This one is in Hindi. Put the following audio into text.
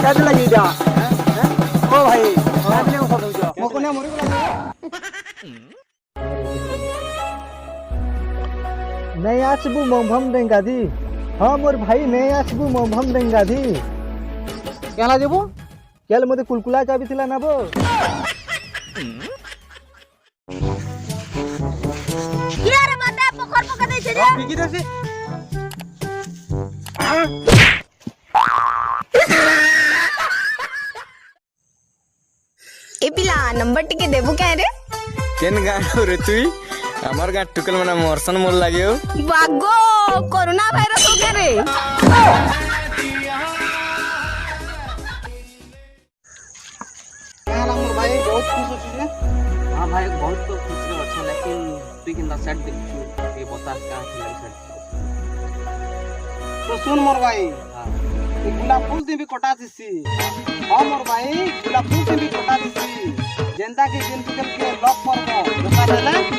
काट लगी जा ओ भाई काट ले सब जो मको ने मरि गला नहीं आसबू मभम देंगा दी हाँ मोर भाई नहीं आसबू मभम देंगा दी केला जेबो केल मते कुलकुला चाबी थिला नाबो यार मते पोखर पका दे छे रे बिकी देसी ए पिला नंबर टिके देबो के रे केन गाँव रे तुई हमार गाँव टुकल मना मरसन मोल लागियो बागो कोरोना वायरस हो गया रे केला मोर भाई बहुत खुश होची रे हां भाई बहुत तो खुश रे अच्छा लेकिन तू किंदा सेट देखछु ये बता का है सेट तो सुन मोर भाई हां गुलाब फूल से भी कटा दिसी हां मोर भाई गुलाब फूल से भी कटा दिसी जेंदा के जिन के लॉक परबो बता देले